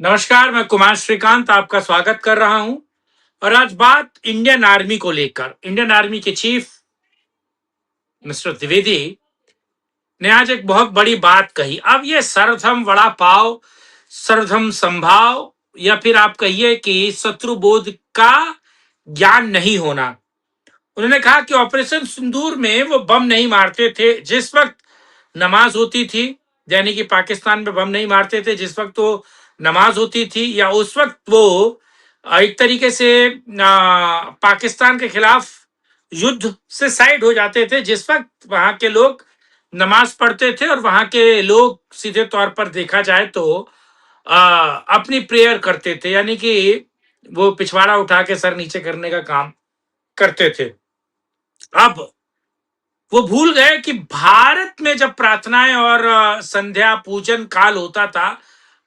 नमस्कार, मैं कुमार श्रीकांत आपका स्वागत कर रहा हूं। और आज बात इंडियन आर्मी को लेकर। इंडियन आर्मी के चीफ मिस्टर द्विवेदी ने आज एक बहुत बड़ी बात कही। अब ये सर्वधर्म वड़ा पाव, सर्वधर्म संभाव, या फिर आप कहिए कि शत्रु बोध का ज्ञान नहीं होना। उन्होंने कहा कि ऑपरेशन सिंदूर में वो बम नहीं मारते थे जिस वक्त नमाज होती थी, यानी कि पाकिस्तान में बम नहीं मारते थे जिस वक्त वो नमाज होती थी, या उस वक्त वो एक तरीके से पाकिस्तान के खिलाफ युद्ध से साइड हो जाते थे जिस वक्त वहां के लोग नमाज पढ़ते थे और वहां के लोग सीधे तौर पर देखा जाए तो अपनी प्रेयर करते थे, यानी कि वो पिछवाड़ा उठा के सर नीचे करने का काम करते थे। अब वो भूल गए कि भारत में जब प्रार्थनाएं और संध्या पूजन काल होता था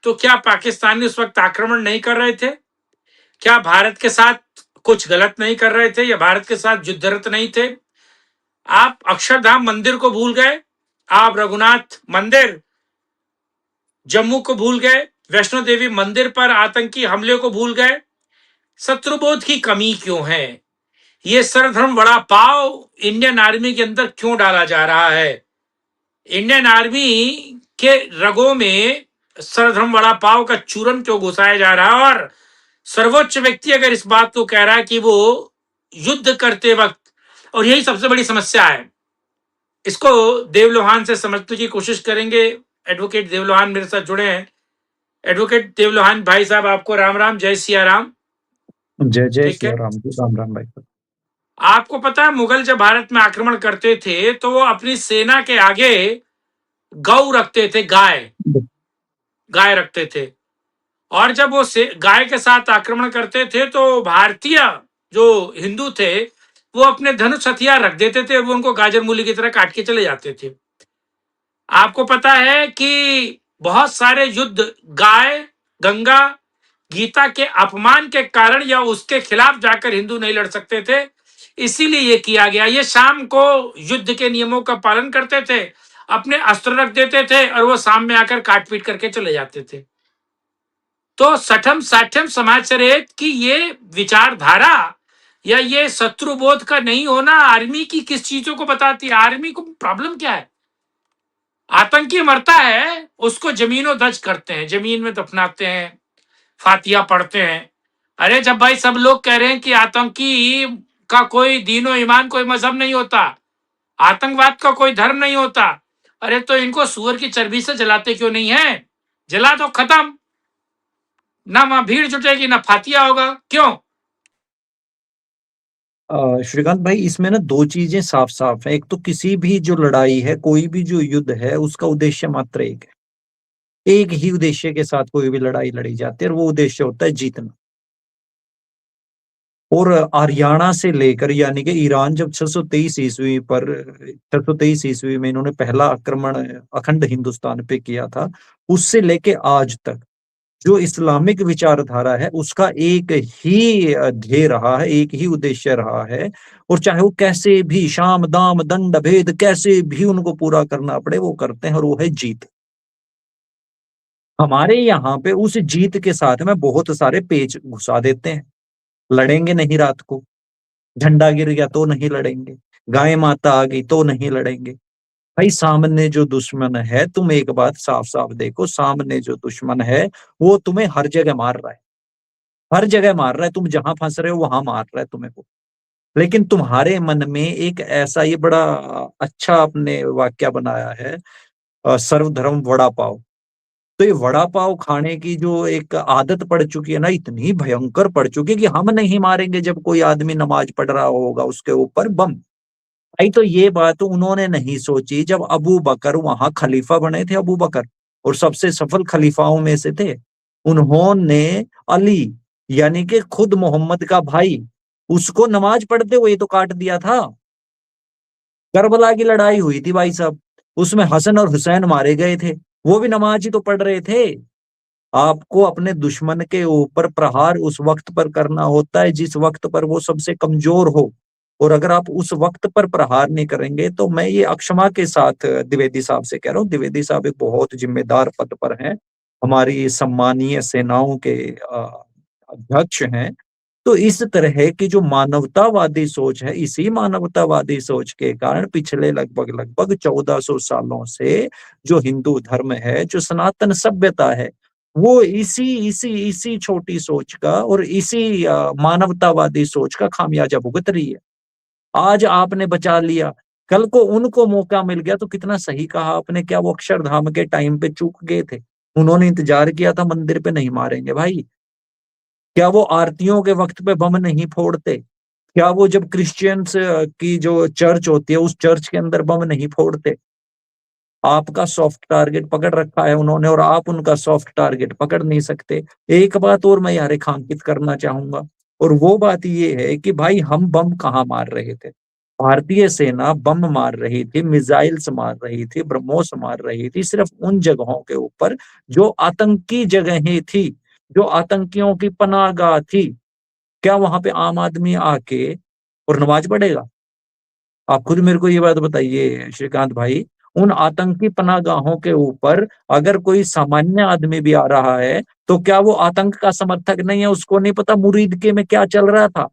तो क्या पाकिस्तानी उस वक्त आक्रमण नहीं कर रहे थे? क्या भारत के साथ कुछ गलत नहीं कर रहे थे या भारत के साथ युद्धरत नहीं थे? आप अक्षरधाम मंदिर को भूल गए, आप रघुनाथ मंदिर जम्मू को भूल गए, वैष्णो देवी मंदिर पर आतंकी हमले को भूल गए। शत्रुबोध की कमी क्यों है? ये सर्वधर्म वड़ा पाव इंडियन आर्मी के अंदर क्यों डाला जा रहा है? इंडियन आर्मी के रगों में सर्वधर्म वड़ा पाव का चूरन क्यों घुसाया जा रहा है? और सर्वोच्च व्यक्ति अगर इस बात को कह रहा है कि वो युद्ध करते वक्त, और यही सबसे बड़ी समस्या है, इसको देवलोहान से समझने की कोशिश करेंगे। एडवोकेट देवलोहान मेरे साथ जुड़े हैं। एडवोकेट देवलोहान भाई साहब, आपको राम राम, जय सिया राम। जय जय ठीक है, सिया राम जी, राम राम भाई साहब। आपको पता है मुगल जब भारत में आक्रमण करते थे तो वो अपनी सेना के आगे गौ रखते थे, गाय गाय रखते थे। और जब वो गाय के साथ आक्रमण करते थे तो भारतीय जो हिंदू थे वो अपने धनुष हथियार रख देते थे और वो उनको गाजर मूली की तरह काट के चले जाते थे। आपको पता है कि बहुत सारे युद्ध गाय, गंगा, गीता के अपमान के कारण या उसके खिलाफ जाकर हिंदू नहीं लड़ सकते थे, इसीलिए ये किया गया। ये शाम को युद्ध के नियमों का पालन करते थे, अपने अस्त्र रख देते थे और वो शाम में आकर काट पीट करके चले जाते थे। तो सठम साठम समाज से रहे कि ये विचारधारा या ये शत्रुबोध का नहीं होना आर्मी की किस चीजों को बताती है? आर्मी को प्रॉब्लम क्या है? आतंकी मरता है, उसको जमीनों दज करते हैं, जमीन में दफनाते हैं, फातिया पढ़ते हैं। अरे जब भाई सब लोग कह रहे हैं कि आतंकी का कोई दीनो ईमान, कोई मजहब नहीं होता, आतंकवाद का कोई धर्म नहीं होता, अरे तो इनको सुअर की चर्बी से जलाते क्यों नहीं है? जला दो, खत्म। ना वहां भीड़ जुटेगी ना फातिया होगा। क्यों? श्रीकांत भाई, इसमें ना दो चीजें साफ साफ है। एक तो किसी भी जो लड़ाई है, कोई भी जो युद्ध है, उसका उद्देश्य मात्र एक है। एक ही उद्देश्य के साथ कोई भी लड़ाई लड़ी जाती है और वो उद्देश्य होता है जीतना। और हरियाणा से लेकर, यानी कि ईरान जब 623 ईस्वी पर 623 ईस्वी में इन्होंने पहला आक्रमण अखंड हिंदुस्तान पे किया था, उससे लेके आज तक जो इस्लामिक विचारधारा है उसका एक ही ध्येय रहा है, एक ही उद्देश्य रहा है। और चाहे वो कैसे भी शाम दाम दंड भेद कैसे भी उनको पूरा करना पड़े, वो करते हैं, और वो है जीत। हमारे यहाँ पे उस जीत के साथ में बहुत सारे पेच घुसा देते हैं। लड़ेंगे नहीं रात को, झंडा गिर गया तो नहीं लड़ेंगे, गाय माता आ गई तो नहीं लड़ेंगे। भाई, सामने जो दुश्मन है, तुम एक बात साफ साफ देखो, सामने जो दुश्मन है वो तुम्हें हर जगह मार रहा है, हर जगह मार रहा है। तुम जहां फंस रहे हो वहां मार रहा है तुम्हें वो। लेकिन तुम्हारे मन में एक ऐसा, ये बड़ा अच्छा आपने वाक्य बनाया है, सर्वधर्म वड़ा पाव। तो ये वड़ा पाव खाने की जो एक आदत पड़ चुकी है ना, इतनी भयंकर पड़ चुकी है कि हम नहीं मारेंगे जब कोई आदमी नमाज पढ़ रहा होगा उसके ऊपर बम। भाई, तो ये बात उन्होंने नहीं सोची जब अबू बकर वहां खलीफा बने थे। अबू बकर और सबसे सफल खलीफाओं में से थे। उन्होंने अली, यानी कि खुद मोहम्मद का भाई, उसको नमाज पढ़ते हुए तो काट दिया था। करबला की लड़ाई हुई थी भाई साहब, उसमें हसन और हुसैन मारे गए थे, वो भी नमाज ही तो पढ़ रहे थे। आपको अपने दुश्मन के ऊपर प्रहार उस वक्त पर करना होता है जिस वक्त पर वो सबसे कमजोर हो। और अगर आप उस वक्त पर प्रहार नहीं करेंगे, तो मैं ये अक्षमा के साथ द्विवेदी साहब से कह रहा हूँ, द्विवेदी साहब एक बहुत जिम्मेदार पद पर हैं, हमारी सम्मानीय सेनाओं के अध्यक्ष हैं। तो इस तरह की जो मानवतावादी सोच है, इसी मानवतावादी सोच के कारण पिछले लगभग लगभग 1400 सालों से जो हिंदू धर्म है, जो सनातन सभ्यता है, वो इसी इसी इसी छोटी सोच का और इसी मानवतावादी सोच का खामियाजा भुगत रही है। आज आपने बचा लिया, कल को उनको मौका मिल गया तो कितना सही कहा आपने, क्या वो अक्षरधाम के टाइम पे चूक गए थे? उन्होंने इंतजार किया था मंदिर पे नहीं मारेंगे भाई। क्या वो आरतियों के वक्त पे बम नहीं फोड़ते? क्या वो जब क्रिश्चियंस की जो चर्च होती है उस चर्च के अंदर बम नहीं फोड़ते? आपका सॉफ्ट टारगेट पकड़ रखा है उन्होंने और आप उनका सॉफ्ट टारगेट पकड़ नहीं सकते। एक बात और मैं यहाँ रेखांकित करना चाहूंगा, और वो बात ये है कि भाई हम बम कहाँ मार रहे थे? भारतीय सेना बम मार रही थी, मिसाइल्स मार रही थी, ब्रह्मोस मार रही थी सिर्फ उन जगहों के ऊपर जो आतंकी जगहें थी, जो आतंकियों की पनाहगाह थी। क्या वहां पे आम आदमी आके और नमाज पढ़ेगा? आप खुद मेरे को ये बात बताइए श्रीकांत भाई, उन आतंकी पनाहगाहों के ऊपर अगर कोई सामान्य आदमी भी आ रहा है तो क्या वो आतंक का समर्थक नहीं है? उसको नहीं पता मुरीदके में क्या चल रहा था?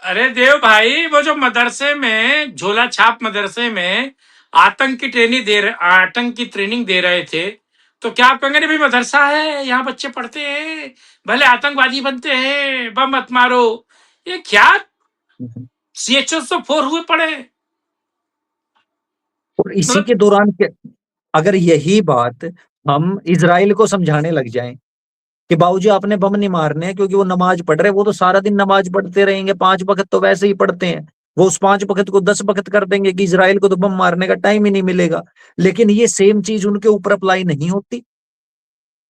अरे देव भाई, वो जो मदरसे में, झोला छाप मदरसे में आतंक की ट्रेनिंग दे रहे थे, तो क्या आप कहेंगे नहीं भाई मदरसा है, यहाँ बच्चे पढ़ते हैं, भले आतंकवादी बनते हैं, बम मत मारो? ये क्या CHO तो 4 हुए पड़े। और इसी मतलब के दौरान अगर यही बात हम इजराइल को समझाने लग जाएं कि बाबूजी आपने बम नहीं मारने हैं क्योंकि वो नमाज पढ़ रहे, वो तो सारा दिन नमाज पढ़ते रहेंगे, 5 वक्त तो वैसे ही पढ़ते हैं, वो उस 5 वक्त को 10 वक्त कर देंगे कि इजराइल को तो बम मारने का टाइम ही नहीं मिलेगा। लेकिन ये सेम चीज उनके ऊपर अप्लाई नहीं होती।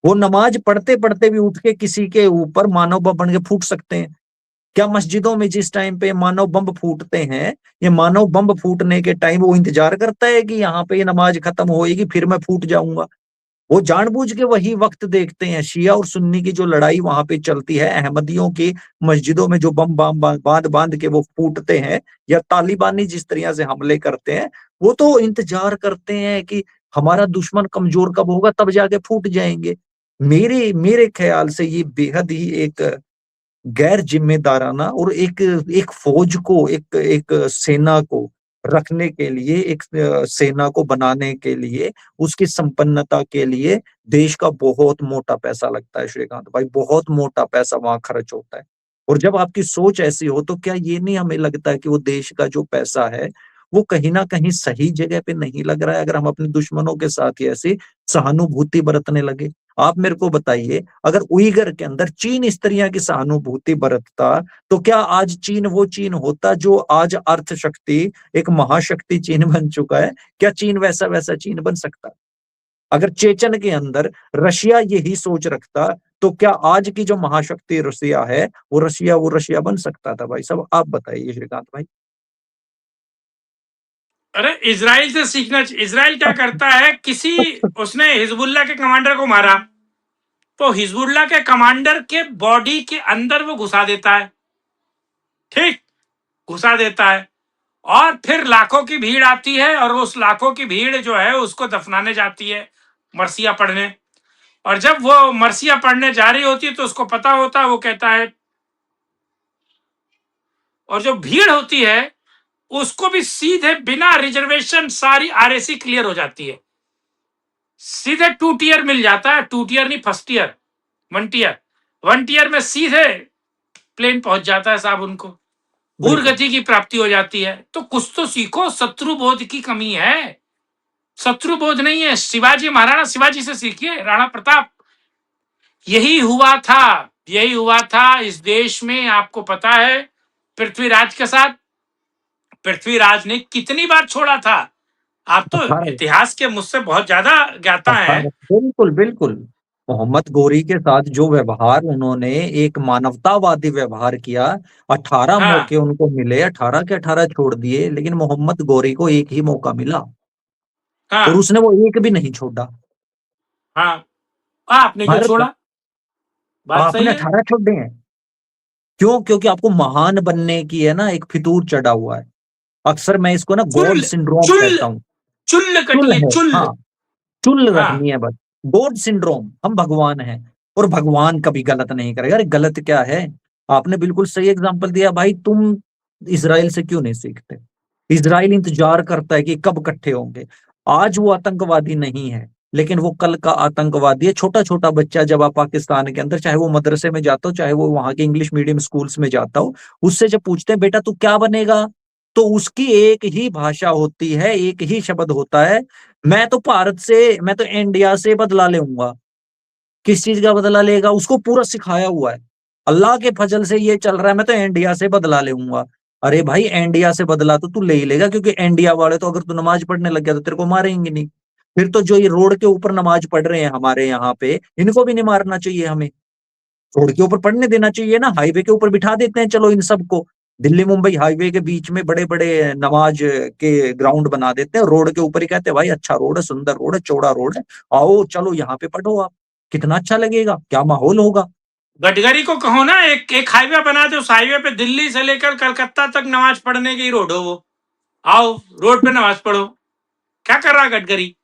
वो नमाज पढ़ते पढ़ते भी उठ के किसी के ऊपर मानव बम बन के फूट सकते हैं। क्या मस्जिदों में जिस टाइम पे मानव बम फूटते हैं, ये मानव बम फूटने के टाइम वो इंतजार करता है कि यहाँ पे ये नमाज खत्म होएगी फिर मैं फूट जाऊंगा? वो जानबूझ के वही वक्त देखते हैं। शिया और सुन्नी की जो लड़ाई वहां पे चलती है, अहमदियों की मस्जिदों में जो बम बांध बांध के वो फूटते हैं, या तालिबानी जिस तरह से हमले करते हैं, वो तो इंतजार करते हैं कि हमारा दुश्मन कमजोर कब होगा तब जाके फूट जाएंगे। मेरे मेरे ख्याल से ये बेहद ही एक गैर जिम्मेदाराना और एक एक फौज को, एक एक सेना को रखने के लिए, एक सेना को बनाने के लिए, उसकी संपन्नता के लिए देश का बहुत मोटा पैसा लगता है श्रीकांत भाई, बहुत मोटा पैसा वहां खर्च होता है। और जब आपकी सोच ऐसी हो तो क्या ये नहीं हमें लगता है कि वो देश का जो पैसा है वो कहीं ना कहीं सही जगह पे नहीं लग रहा है, अगर हम अपने दुश्मनों के साथ ही ऐसी सहानुभूति बरतने लगे? आप मेरे को बताइए, अगर उइगर के अंदर चीन इस तरह की सहानुभूति बरतता तो क्या आज चीन वो चीन होता जो आज अर्थ शक्ति, एक महाशक्ति चीन बन चुका है? क्या चीन वैसा वैसा चीन बन सकता? अगर चेचन के अंदर रशिया यही सोच रखता तो क्या आज की जो महाशक्ति रशिया है वो रशिया बन सकता था? भाई साहब आप बताइए श्रीकांत भाई। अरे इजराइल से सीखना चाहिए। इजराइल क्या करता है, किसी उसने हिजबुल्ला के कमांडर को मारा तो हिजबुल्ला के कमांडर के बॉडी के अंदर वो घुसा देता है, ठीक, घुसा देता है, और फिर लाखों की भीड़ आती है और उस लाखों की भीड़ जो है उसको दफनाने जाती है, मरसिया पढ़ने। और जब वो मरसिया पढ़ने जा रही होती है तो उसको पता होता है, वो कहता है, और जो भीड़ होती है उसको भी सीधे बिना रिजर्वेशन सारी RAC क्लियर हो जाती है, सीधे 2 टियर मिल जाता है, 2 टियर नहीं, फर्स्ट ईयर, 1 टियर, 1 टियर में सीधे प्लेन पहुंच जाता है साहब, उनको ऊर्ध्व बिल्कुल। गति की प्राप्ति हो जाती है। तो कुछ तो सीखो, शत्रु बोध की कमी है, शत्रु बोध नहीं है। शिवाजी, महाराणा शिवाजी से सीखिए, राणा प्रताप। यही हुआ था, यही हुआ था इस देश में, आपको पता है, पृथ्वीराज के साथ। पृथ्वीराज ने कितनी बार छोड़ा था? आप तो 18 इतिहास के मुझसे बहुत ज्यादा ज्ञाता हैं। 18 बिल्कुल बिल्कुल। मोहम्मद गोरी के साथ जो व्यवहार उन्होंने, एक मानवतावादी व्यवहार किया, 18 हाँ मौके उनको मिले, 18 के 18 छोड़ दिए, लेकिन मोहम्मद गोरी को एक ही मौका मिला और हाँ उसने वो एक भी नहीं छोड़ा। हाँ, आपने क्यों भारत, छोड़ा? बात आपने सही है। 18 छोड़े हैं। क्यों? क्योंकि आपको महान बनने की है ना एक फितूर चढ़ा हुआ है। अक्सर मैं इसको ना गॉड चुल सिंड्रोम चुल कहता हूँ। चुल चुल कटिए, है, चुल। हाँ, चुल हाँ रखनी है बस। गॉड सिंड्रोम, हम भगवान हैं और भगवान कभी गलत नहीं करेगा। अरे गलत क्या है? आपने बिल्कुल सही एग्जांपल दिया भाई। तुम इसराइल से क्यों नहीं सीखते? इसराइल इंतजार करता है कि कब इकट्ठे होंगे। आज वो आतंकवादी नहीं है, लेकिन वो कल का आतंकवादी है। छोटा छोटा बच्चा जब आप पाकिस्तान के अंदर, चाहे वो मदरसे में जाता हो, चाहे वो वहां के इंग्लिश मीडियम स्कूल्स में जाता हो, उससे जब पूछते हैं बेटा तू क्या बनेगा, तो उसकी एक ही भाषा होती है, एक ही शब्द होता है, मैं तो इंडिया से बदला लेऊंगा। किस चीज का बदला लेगा? उसको पूरा सिखाया हुआ है, अल्लाह के फजल से ये चल रहा है, मैं तो इंडिया से बदला लेऊंगा। अरे भाई इंडिया से बदला तो तू ले ही लेगा, क्योंकि इंडिया वाले तो अगर तू नमाज पढ़ने लग गया तो तेरे को मारेंगे नहीं। फिर तो जो ये रोड के ऊपर नमाज पढ़ रहे हैं हमारे यहाँ पे, इनको भी नहीं मारना चाहिए हमें। रोड के ऊपर पढ़ने देना चाहिए ना, हाईवे के ऊपर बिठा देते हैं चलो इन सबको। दिल्ली मुंबई हाईवे के बीच में बड़े बड़े नमाज के ग्राउंड बना देते हैं, रोड के ऊपर ही कहते हैं भाई अच्छा रोड है, सुंदर रोड है, चौड़ा रोड है, आओ चलो यहाँ पे पढ़ो आप। कितना अच्छा लगेगा, क्या माहौल होगा। गडकरी को कहो ना एक एक हाईवे बना दे, उस हाईवे पे दिल्ली से लेकर कलकत्ता तक नमाज पढ़ने की रोड हो वो। आओ रोड पे नमाज पढ़ो। क्या कर रहा है गडकरी?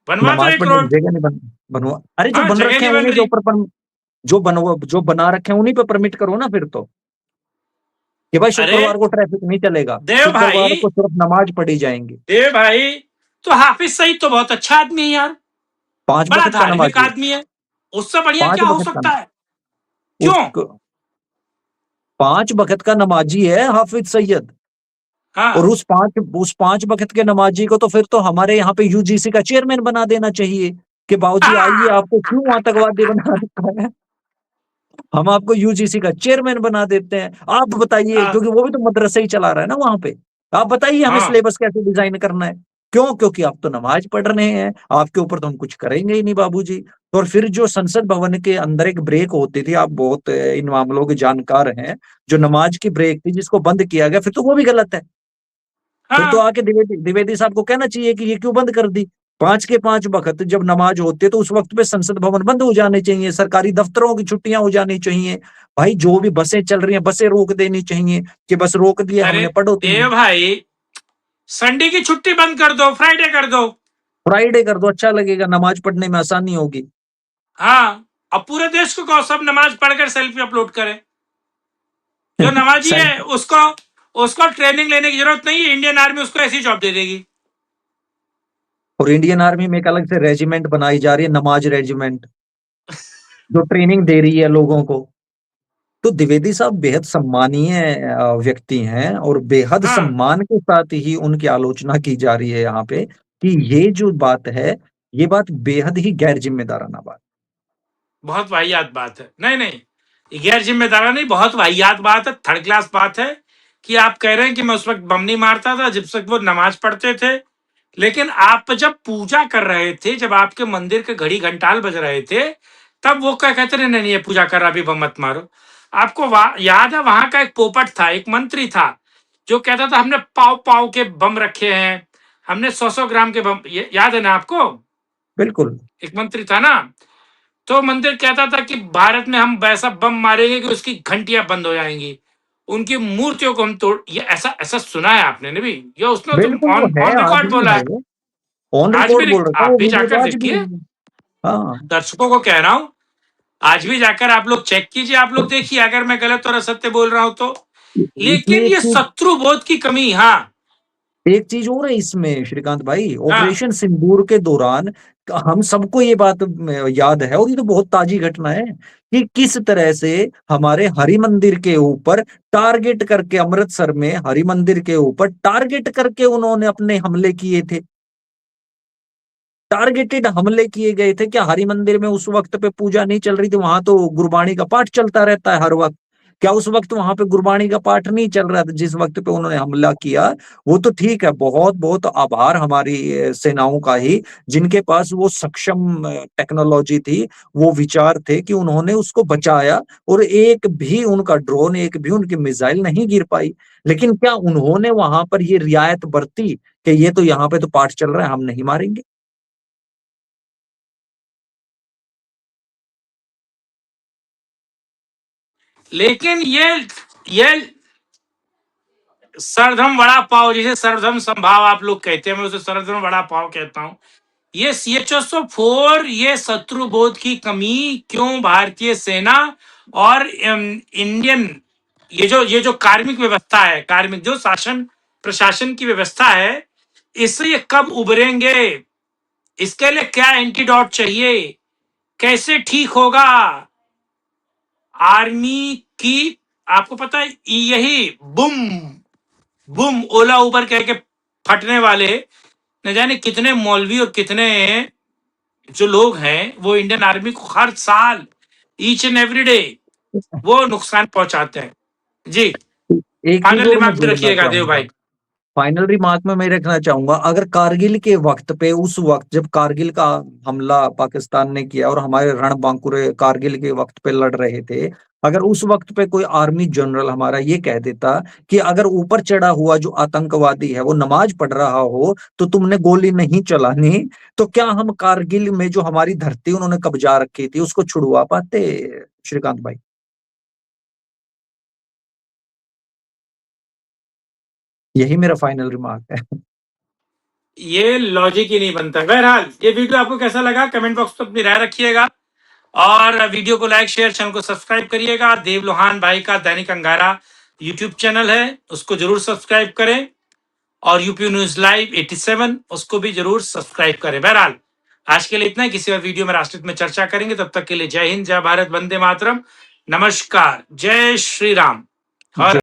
बनवा दो नमाज एक पढ़ने की रोड। जगह नहीं बनवा, अरे जो हाँ, बन जगह रखे नहीं हैं बन उन्हीं के रही। ऊपर जो बना रखे हैं उन्हीं पे परमिट करो ना फिर तो, कि भाई अरे शुक्रवार को ट्रैफिक नहीं चलेगा, देव भाई, शुक्रवार को सिर्फ नमाज पढ़ी जाएंगी। देव भाई, तो हाफिज सईद तो बहुत अच्छा आदमी है यार, 5 बड़ा वक्त का धार्मिक नमाजी है। आदमी है। उससे बढ़िया पांच क्या हो वक्त का सकता है? उस क्यों? 5 वक्त का नमाजी है हाफिज सैयद। और हाँ, उस 5 वक्त के नमाजी को तो फिर तो हमारे यहाँ पे यूजीसी का चेयरमैन बना देना चाहिए, कि बाबूजी आइए, आपको क्यों आतंकवादी बना रखा है, हम आपको यूजीसी का चेयरमैन बना देते हैं। आप बताइए, हाँ, क्योंकि वो भी तो मदरसा ही चला रहा है ना वहां पे। आप बताइए हमें हाँ, सिलेबस कैसे डिजाइन करना है। क्यों? क्योंकि आप तो नमाज पढ़ रहे हैं, आपके ऊपर तो हम कुछ करेंगे ही नहीं बाबूजी। और फिर जो संसद भवन के अंदर एक ब्रेक होती थी, आप बहुत इन मामलों के जानकार हैं, जो नमाज की ब्रेक थी जिसको बंद किया गया, फिर तो वो भी गलत है। फिर तो हाँ। आके द्विवेदी साहब को कहना चाहिए कि ये क्यों बंद कर दी। 5 के 5 वक्त जब नमाज होती है तो उस वक्त पे संसद भवन बंद हो जाने चाहिए, सरकारी दफ्तरों की छुट्टियां हो जानी चाहिए। भाई जो भी बसें चल रही हैं, बसें रोक देनी चाहिए, कि बस रोक दिए अरे हमने, पढ़ो तुम। देव भाई, संडे की छुट्टी बंद कर दो, फ्राइडे कर दो। फ्राइडे कर दो, अच्छा लगेगा, नमाज पढ़ने में आसानी होगी। हाँ, अब पूरे देश को कहो सब नमाज पढ़कर सेल्फी अपलोड करें। जो नमाजी है सेल्फ उसको उसको ट्रेनिंग लेने की जरूरत नहीं है, इंडियन आर्मी उसको ऐसी जॉब दे देगी। और इंडियन आर्मी में एक अलग से रेजिमेंट बनाई जा रही है, नमाज रेजिमेंट, जो ट्रेनिंग दे रही है लोगों को। तो द्विवेदी साहब बेहद सम्मानीय व्यक्ति हैं, और बेहद हाँ, सम्मान के साथ ही उनकी आलोचना की जा रही है यहाँ पे, कि ये जो बात है, ये बात बेहद ही गैर जिम्मेदाराना बात। बहुत वाहियात बात है। नहीं नहीं, ये गैर जिम्मेदारा नहीं, बहुत वाहियात बात है, थर्ड क्लास बात है कि आप कह रहे हैं कि मैं उस वक्त बम नहीं मारता था जब तक वो नमाज पढ़ते थे। लेकिन आप जब पूजा कर रहे थे, जब आपके मंदिर के घड़ी घंटाल बज रहे थे, तब वो क्या कहते रहे, नहीं नहीं ये पूजा कर रहा, अभी बम मत मारो। आपको याद है वहां का एक पोपट था, एक मंत्री था, जो कहता था हमने पाव पाव के बम रखे हैं, हमने 100-100 ग्राम के बम, ये याद है ना आपको? बिल्कुल। एक मंत्री था ना, तो मंदिर कहता था कि भारत में हम वैसा बम मारेंगे कि उसकी घंटियां बंद हो जाएंगी, उनकी मूर्तियों को हम तोड़, ये ऐसा ऐसा सुना है आपने ना भी? ये उसने तो बिल्कुल वो ऑन है, ऑन आज रिकॉर्ड भी बोला है है। वो, ऑन आज रिकॉर्ड भी बोल रखा है, आप वो भी वीडियो तो जाकर आज भी देखिए, है। हाँ। दर्शकों को कह रहा हूं, आज भी जाकर आप लोग चेक कीजिए, आप लोग देखिए, अगर मैं गलत और असत्य बोल रहा हूं तो। इसमें लेकिन एक ये चीज शत्रु बोध की कमी। हाँ, एक चीज और है इसमें श्रीकांत भाई, हाँ, ऑपरेशन सिंदूर के दौरान हम सबको ये बात याद है, और ये तो बहुत ताजी घटना है, कि किस तरह से हमारे हरि मंदिर के ऊपर टारगेट करके, अमृतसर में हरि मंदिर के ऊपर टारगेट करके उन्होंने अपने हमले किए थे। टारगेटेड हमले किए गए थे। क्या हरि मंदिर में उस वक्त पे पूजा नहीं चल रही थी? वहां तो गुरबाणी का पाठ चलता रहता है हर वक्त। क्या उस वक्त वहां पे गुरबाणी का पाठ नहीं चल रहा था जिस वक्त पे उन्होंने हमला किया? वो तो ठीक है, बहुत बहुत आभार हमारी सेनाओं का ही, जिनके पास वो सक्षम टेक्नोलॉजी थी, वो विचार थे, कि उन्होंने उसको बचाया, और एक भी उनका ड्रोन, एक भी उनकी मिसाइल नहीं गिर पाई। लेकिन क्या उन्होंने वहां पर ये रियायत बरती कि ये तो यहाँ पे तो पाठ चल रहा है, हम नहीं मारेंगे? लेकिन ये सर्वधर्म वड़ा पाव, जिसे सर्वधर्म संभाव आप लोग कहते हैं, मैं उसे सर्वधर्म वड़ा पाव कहता हूं। ये CHSO4 ये शत्रुबोध की कमी क्यों भारतीय सेना और इंडियन ये जो कार्मिक व्यवस्था है, कार्मिक जो शासन प्रशासन की व्यवस्था है, इससे ये कब उभरेंगे? इसके लिए क्या एंटीडोट चाहिए? कैसे ठीक होगा? आर्मी की आपको पता है यही बुम बुम ओला उबर कह के फटने वाले न जाने कितने मौलवी और कितने जो लोग हैं वो इंडियन आर्मी को हर साल ईच एंड एवरी डे वो नुकसान पहुंचाते हैं। जी, एक चीज फाइनल और मैं रिमार्क भी जोड़ना रखिएगा देव चाहूंगा, भाई। फाइनल रिमार्क में मैं रखना चाहूंगा, अगर कारगिल के वक्त पे, उस वक्त जब कारगिल का हमला पाकिस्तान ने किया और हमारे रणबांकुरे कारगिल के वक्त पे लड़ रहे थे, अगर उस वक्त पे कोई आर्मी जनरल हमारा ये कह देता कि अगर ऊपर चढ़ा हुआ जो आतंकवादी है वो नमाज पढ़ रहा हो तो तुमने गोली नहीं चलानी, तो क्या हम कारगिल में जो हमारी धरती उन्होंने कब्जा रखी थी उसको छुड़वा पाते श्रीकांत भाई? यही मेरा फाइनल रिमार्क है। ये लॉजिक ही नहीं बनता। बहरहाल ये वीडियो आपको कैसा लगा कमेंट बॉक्स में अपनी राय रखिएगा और वीडियो को लाइक शेयर चैनल को सब्सक्राइब करिएगा। देव लोहान भाई का दैनिक अंगारा यूट्यूब चैनल है, उसको जरूर सब्सक्राइब करें और यूपी न्यूज लाइव 87 उसको भी जरूर सब्सक्राइब करें। बहरहाल आज के लिए इतना ही, किसी और वीडियो में राष्ट्रहित में चर्चा करेंगे। तब तक के लिए जय हिंद, जय भारत, वंदे मातरम, नमस्कार, जय श्री राम।